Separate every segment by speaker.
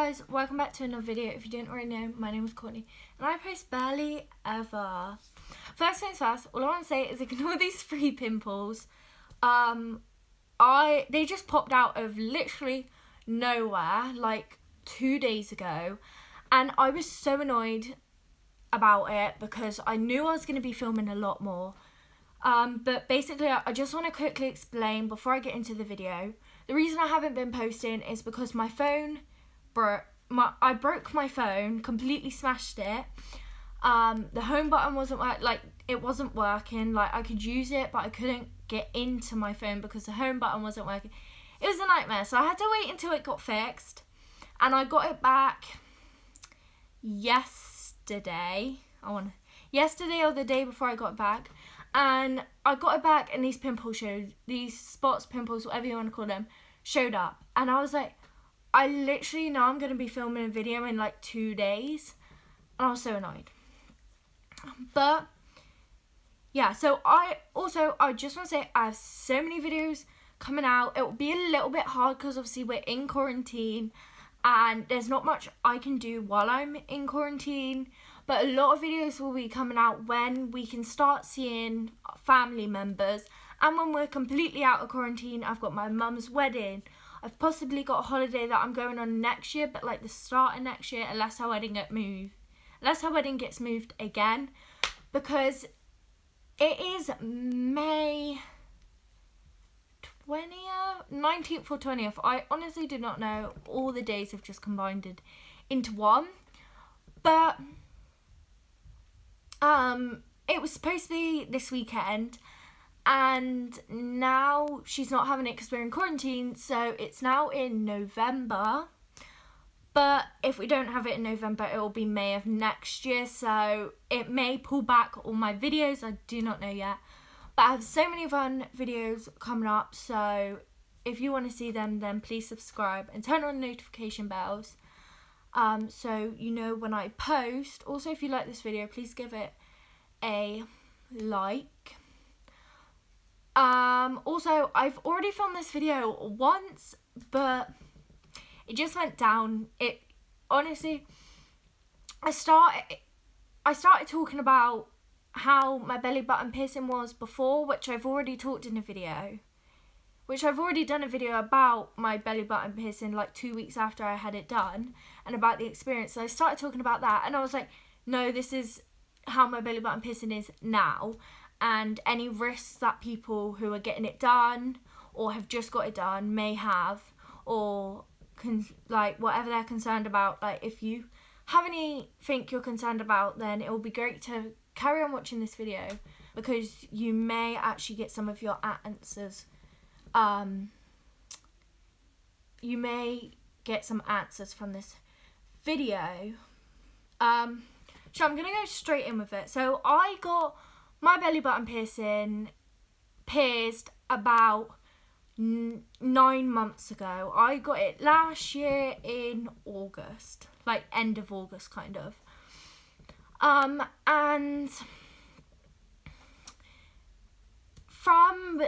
Speaker 1: guys, welcome back to another video. If you didn't already know, my name is Courtney and I post barely ever. First things first, all I want to say is ignore these 3 pimples. They just popped out of literally nowhere like 2 days ago, and I was so annoyed about it because I knew I was going to be filming a lot more. But basically I just want to quickly explain before I get into the video. The reason I haven't been posting is because my phone I broke my phone, completely smashed it. The home button wasn't wasn't working. Like, I could use it, but I couldn't get into my phone because the home button wasn't working. It was a nightmare, so I had to wait until it got fixed. And I got it back yesterday. Yesterday or the day before I got it back. And I got it back and these pimples these spots, pimples, whatever you want to call them, showed up. And I was like, I literally know I'm going to be filming a video in like 2 days. And I was so annoyed. But yeah, so I just want to say I have so many videos coming out. It will be a little bit hard because obviously we're in quarantine and there's not much I can do while I'm in quarantine. But a lot of videos will be coming out when we can start seeing family members. And when we're completely out of quarantine, I've got my mum's wedding. I've possibly got a holiday that I'm going on next year, but like the start of next year, unless our wedding gets moved again. Because it is May 19th or 20th. I honestly do not know. All the days have just combined into one. But it was supposed to be this weekend, and now she's not having it because we're in quarantine, so it's now in November. But if we don't have it in November, it will be May of next year, so it may pull back all my videos. I do not know yet. But I have so many fun videos coming up, so if you want to see them, then please subscribe and turn on notification bells. So you know when I post. Also, if you like this video, please give it a like. Also, I've already filmed this video once, but it just went down. It honestly, I started talking about how my belly button piercing was before, which I've already talked in a video. I've already done a video about my belly button piercing like 2 weeks after I had it done, and about the experience. So I started talking about that, and I was like, no, this is how my belly button piercing is now, and any risks that people who are getting it done or have just got it done may have, or like whatever they're concerned about. Like, if you have anything you're concerned about, then it will be great to carry on watching this video, because you may actually get some of your answers. You may get some answers from this video. So I'm going to go straight in with it. So I got my belly button piercing pierced about 9 months ago. I got it last year in August, like end of August kind of. And from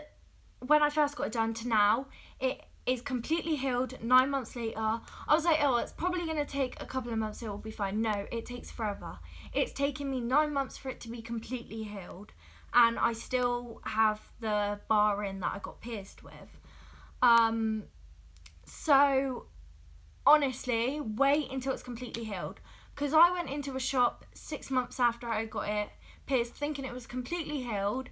Speaker 1: when I first got it done to now, it is completely healed 9 months later. I was like, oh, it's probably going to take a couple of months, it will be fine. No, it takes forever. It's taken me 9 months for it to be completely healed, and I still have the bar in that I got pierced with. So honestly, wait until it's completely healed, because I went into a shop 6 months after I got it pierced thinking it was completely healed,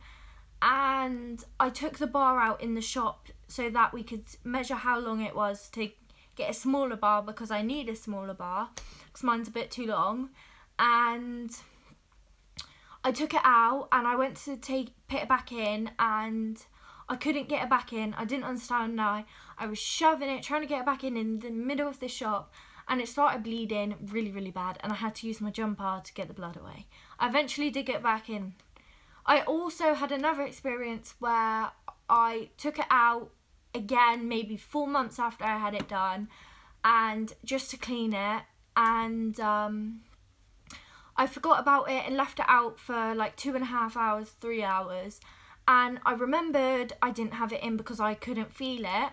Speaker 1: and I took the bar out in the shop so that we could measure how long it was to get a smaller bar, because I need a smaller bar because mine's a bit too long. And I took it out and I went to put it back in, and I couldn't get it back in. I didn't understand why. I was shoving it, trying to get it back in the middle of the shop, and it started bleeding really, really bad, and I had to use my jumper to get the blood away. I eventually did get it back in. I also had another experience where I took it out again, maybe 4 months after I had it done, and just to clean it, and I forgot about it and left it out for like 2.5 hours, 3 hours, and I remembered I didn't have it in because I couldn't feel it,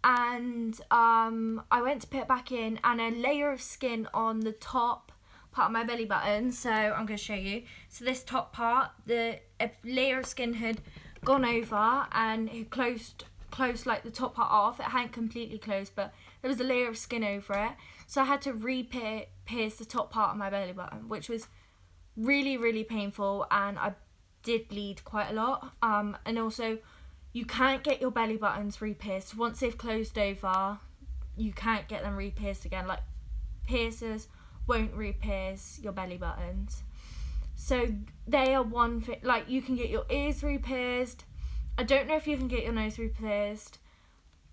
Speaker 1: and I went to put it back in, and a layer of skin on the top part of my belly button. So I'm going to show you. So this top part, a layer of skin had gone over and it closed like the top part off. It hadn't completely closed, but there was a layer of skin over it. So I had to re-pierce the top part of my belly button, which was really, really painful, and I did bleed quite a lot. And also, you can't get your belly buttons re-pierced. Once they've closed over, you can't get them re-pierced again. Like, piercers won't re-pierce your belly buttons. So they are one thing. Like, you can get your ears re-pierced. I don't know if you can get your nose re-pierced,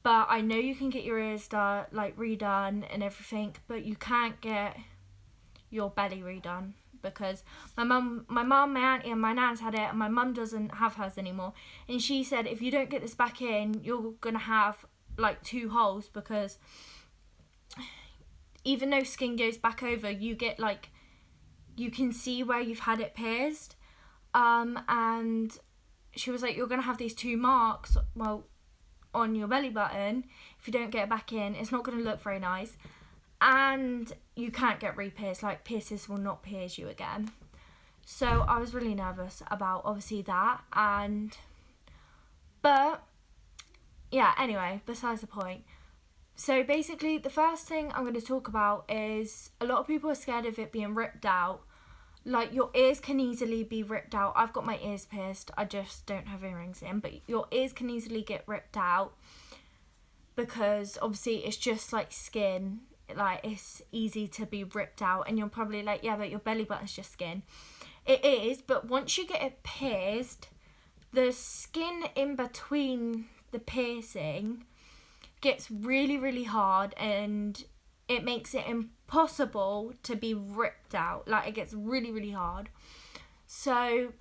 Speaker 1: but I know you can get your ears redone and everything, but you can't get your belly redone, because my mum, my auntie and my nan's had it, and my mum doesn't have hers anymore. And she said, if you don't get this back in, you're going to have like 2 holes, because even though skin goes back over, you get like, you can see where you've had it pierced. And she was like, you're going to have these 2 marks, on your belly button. If you don't get it back in, it's not going to look very nice. And you can't get re-pierced. Like, piercers will not pierce you again. So I was really nervous about, obviously, that. But yeah, anyway, besides the point. So basically, the first thing I'm going to talk about is, a lot of people are scared of it being ripped out. Like, your ears can easily be ripped out. I've got my ears pierced. I just don't have earrings in. But your ears can easily get ripped out, because obviously it's just like skin. Like, it's easy to be ripped out. And you're probably like, yeah, but your belly button's just skin. It is, but once you get it pierced, the skin in between the piercing gets really, really hard, and it makes it impossible to be ripped out. Like, it gets really, really hard. So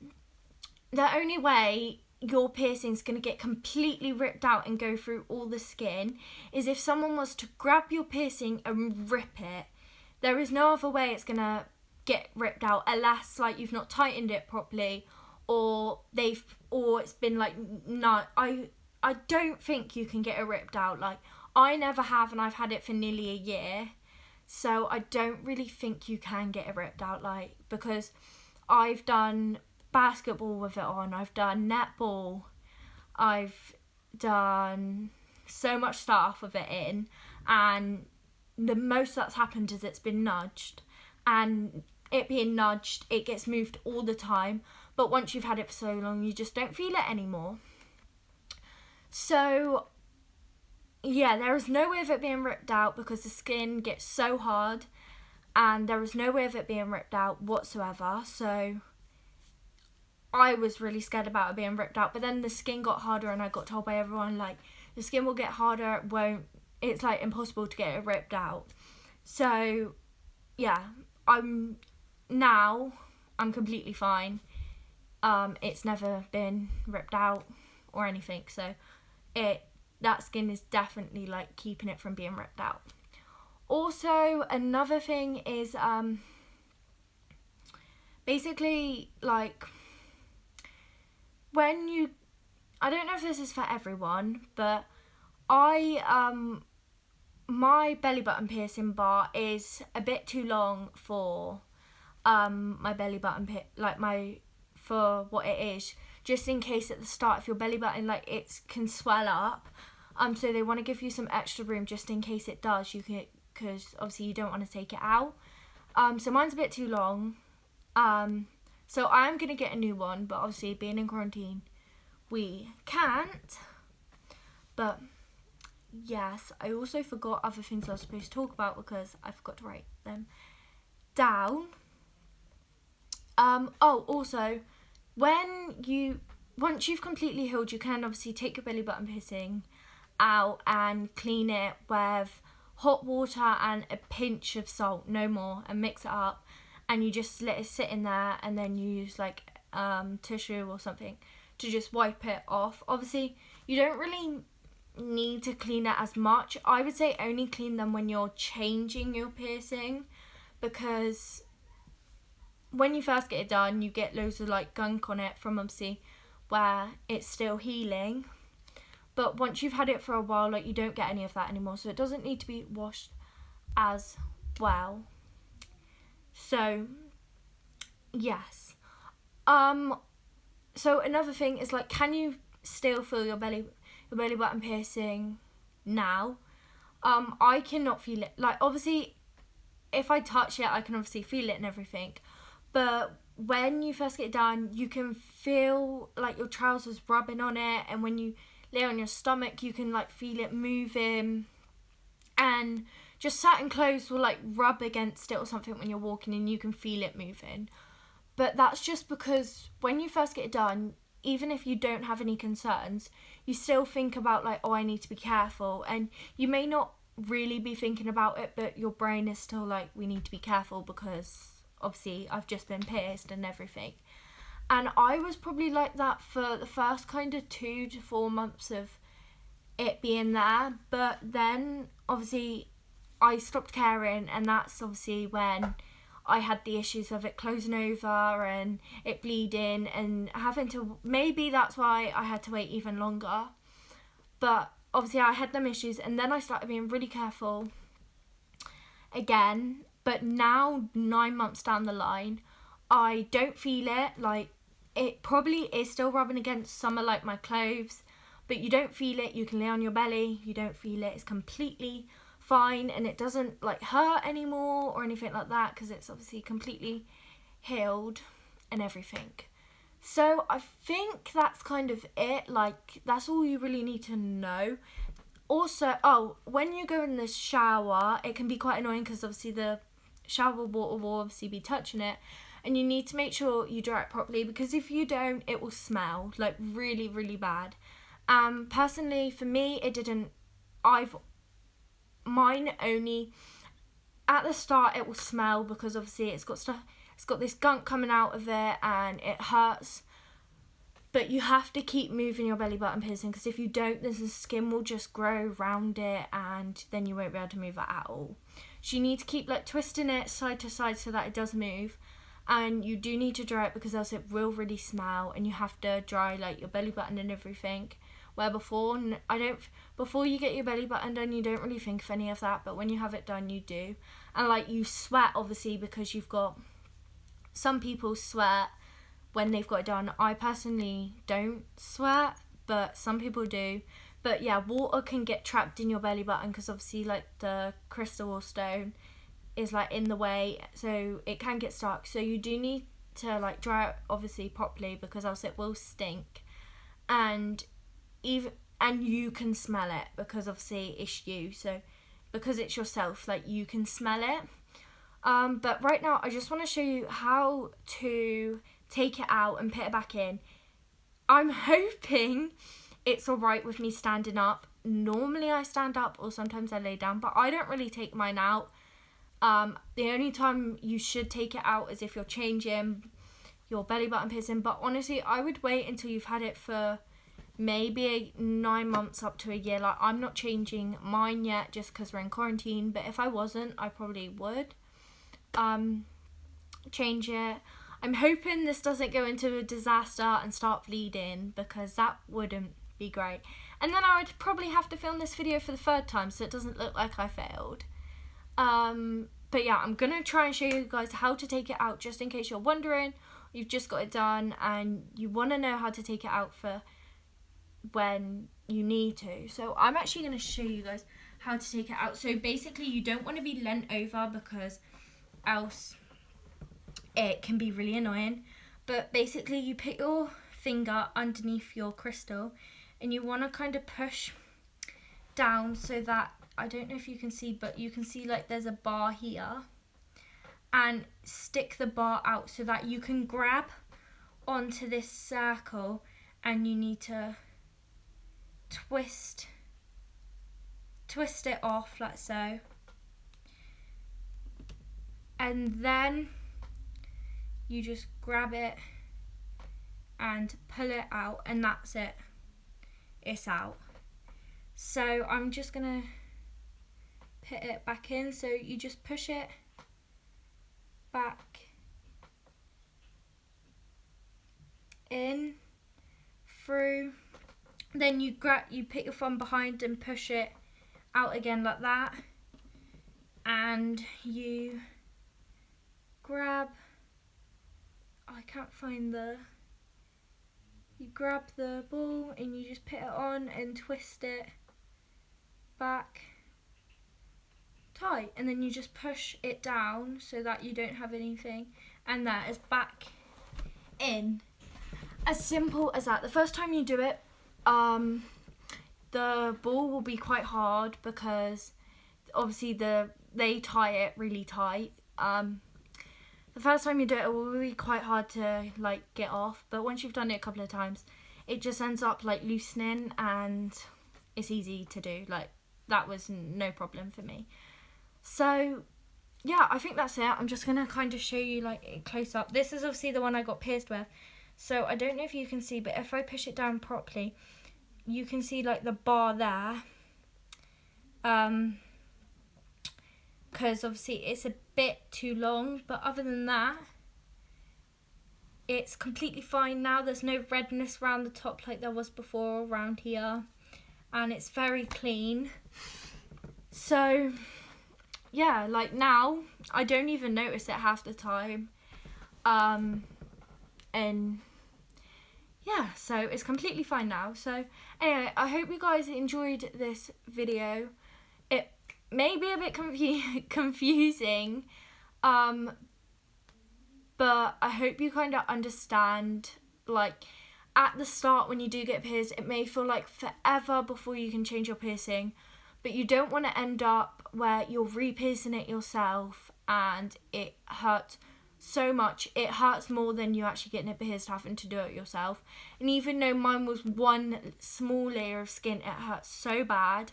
Speaker 1: the only way your piercing's going to get completely ripped out and go through all the skin is if someone was to grab your piercing and rip it. There is no other way it's going to get ripped out, unless like you've not tightened it properly, or it's been like, no, I don't think you can get it ripped out. Like, I never have, and I've had it for nearly a year. So I don't really think you can get it ripped out, like, because I've done basketball with it on, I've done netball, I've done so much stuff with it in, and the most that's happened is it's been nudged, and it being nudged, it gets moved all the time, but once you've had it for so long, you just don't feel it anymore. So yeah, there is no way of it being ripped out, because the skin gets so hard, and there is no way of it being ripped out whatsoever. So I was really scared about it being ripped out, but then the skin got harder, and I got told by everyone, like, the skin will get harder, it's like impossible to get it ripped out. So yeah, I'm completely fine. It's never been ripped out or anything, so that skin is definitely like keeping it from being ripped out. Also, another thing is basically, like, I don't know if this is for everyone, but my belly button piercing bar is a bit too long for my belly button for what it is, just in case at the start, if your belly button, like, it can swell up, so they want to give you some extra room just in case it does, because obviously you don't want to take it out. So mine's a bit too long, so I'm going to get a new one, but obviously being in quarantine, we can't. But yes, I also forgot other things I was supposed to talk about, because I forgot to write them down. Also, once you've completely healed, you can obviously take your belly button piercing out and clean it with hot water and a pinch of salt, no more, and mix it up, and you just let it sit in there, and then you use like tissue or something to just wipe it off. Obviously, you don't really need to clean it as much. I would say only clean them when you're changing your piercing, because when you first get it done, you get loads of like gunk on it from obviously where it's still healing. But once you've had it for a while, like, you don't get any of that anymore. So it doesn't need to be washed as well. So, yes. So another thing is, like, can you still feel your belly button piercing now? I cannot feel it. Like, obviously, if I touch it, I can obviously feel it and everything. But when you first get it done, you can feel like your trousers rubbing on it, and when you lay on your stomach, you can like feel it moving, and just certain clothes will like rub against it or something when you're walking, and you can feel it moving. But that's just because when you first get it done, even if you don't have any concerns, you still think about like, oh, I need to be careful, and you may not really be thinking about it, but your brain is still like, we need to be careful because obviously I've just been pierced and everything. And I was probably like that for the first kind of 2 to 4 months of it being there, but then obviously I stopped caring, and that's obviously when I had the issues of it closing over and it bleeding and having to, maybe that's why I had to wait even longer. But obviously I had them issues, and then I started being really careful again. But now, 9 months down the line, I don't feel it. Like, it probably is still rubbing against some of like my clothes, but you don't feel it. You can lay on your belly, you don't feel it. It's completely fine, and it doesn't like hurt anymore or anything like that, because it's obviously completely healed and everything. So I think that's kind of it. Like, that's all you really need to know. Also, when you go in the shower, it can be quite annoying because obviously the shower water will obviously be touching it, and you need to make sure you dry it properly, because if you don't, it will smell like really, really bad. Personally, for me, it didn't. Mine only, at the start it will smell because obviously it's got this gunk coming out of it and it hurts. But you have to keep moving your belly button piercing, because if you don't, the skin will just grow around it, and then you won't be able to move it at all. So you need to keep like twisting it side to side so that it does move, and you do need to dry it because else it will really smell, and you have to dry like your belly button and everything. Where before you get your belly button done, you don't really think of any of that, but when you have it done, you do. And like, you sweat obviously because you've got, some people sweat when they've got it done. I personally don't sweat, but some people do. But yeah, water can get trapped in your belly button because obviously like the crystal or stone is like in the way, so it can get stuck. So you do need to like dry it obviously properly, because else it will stink, and you can smell it because obviously it's you. So because it's yourself, like, you can smell it. But right now I just want to show you how to take it out and put it back in. I'm hoping it's alright with me standing up. Normally I stand up, or sometimes I lay down, but I don't really take mine out. The only time you should take it out is if you're changing your belly button piercing, but honestly I would wait until you've had it for maybe 9 months up to a year. Like, I'm not changing mine yet just because we're in quarantine, but if I wasn't, I probably would change it. I'm hoping this doesn't go into a disaster and start bleeding, because that wouldn't be great. And then I would probably have to film this video for the 3rd time, so it doesn't look like I failed. But yeah, I'm going to try and show you guys how to take it out, just in case you're wondering, you've just got it done and you want to know how to take it out for when you need to. So I'm actually going to show you guys how to take it out. So basically, you don't want to be leant over, because else it can be really annoying. But basically, you put your finger underneath your crystal and you want to kind of push down so that, I don't know if you can see, but you can see like there's a bar here, and stick the bar out so that you can grab onto this circle, and you need to twist it off like so, and then you just grab it and pull it out, and that's it, it's out. So I'm just gonna put it back in. So you just push it back in, through, Then you put your thumb behind and push it out again like that, and you grab, I can't find you grab the ball and you just put it on and twist it back tight, and then you just push it down so that you don't have anything, and that is back in. As simple as that. The first time you do it, the ball will be quite hard because obviously they tie it really tight. The first time you do it, it will be quite hard to like get off, but once you've done it a couple of times, it just ends up like loosening and it's easy to do. Like, that was no problem for me. So yeah, I think that's it. I'm just gonna kind of show you like close up. This is obviously the one I got pierced with, so I don't know if you can see, but if I push it down properly, you can see like the bar there, because obviously it's a bit too long, but other than that, it's completely fine now. There's no redness around the top like there was before around here, and it's very clean. So yeah, like now I don't even notice it half the time, and yeah, so it's completely fine now. So anyway, I hope you guys enjoyed this video. It may be a bit confusing, but I hope you kind of understand. Like, at the start when you do get pierced, it may feel like forever before you can change your piercing, but you don't want to end up where you're re-piercing it yourself and it hurts so much. It hurts more than you actually getting it pierced, having to do it yourself. And even though mine was one small layer of skin, it hurts so bad.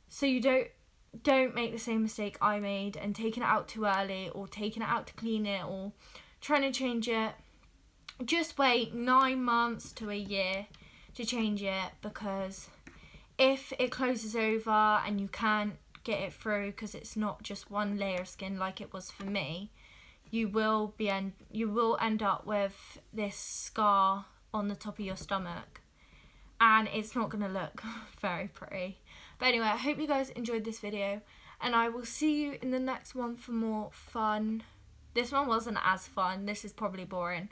Speaker 1: So you don't make the same mistake I made and taking it out too early, or taking it out to clean it, or trying to change it. Just wait 9 months to a year to change it, because if it closes over and you can't get it through because it's not just one layer of skin like it was for me, you will end up with this scar on the top of your stomach, and it's not going to look very pretty. But anyway, I hope you guys enjoyed this video, and I will see you in the next one for more fun. This one wasn't as fun. This is probably boring,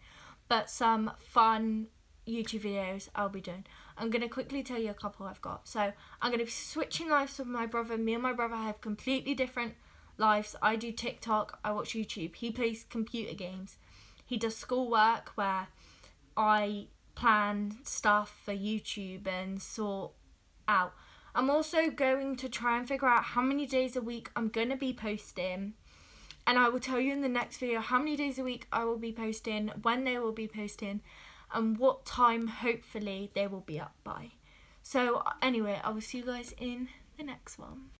Speaker 1: but some fun YouTube videos I'll be doing. I'm going to quickly tell you a couple I've got. So I'm going to be switching lives with my brother. Me and my brother have completely different lives. I do TikTok, I watch YouTube. He plays computer games. He does schoolwork where I plan stuff for YouTube and sort out. I'm also going to try and figure out how many days a week I'm going to be posting, and I will tell you in the next video how many days a week I will be posting, when they will be posting, and what time hopefully they will be up by. So anyway, I will see you guys in the next one.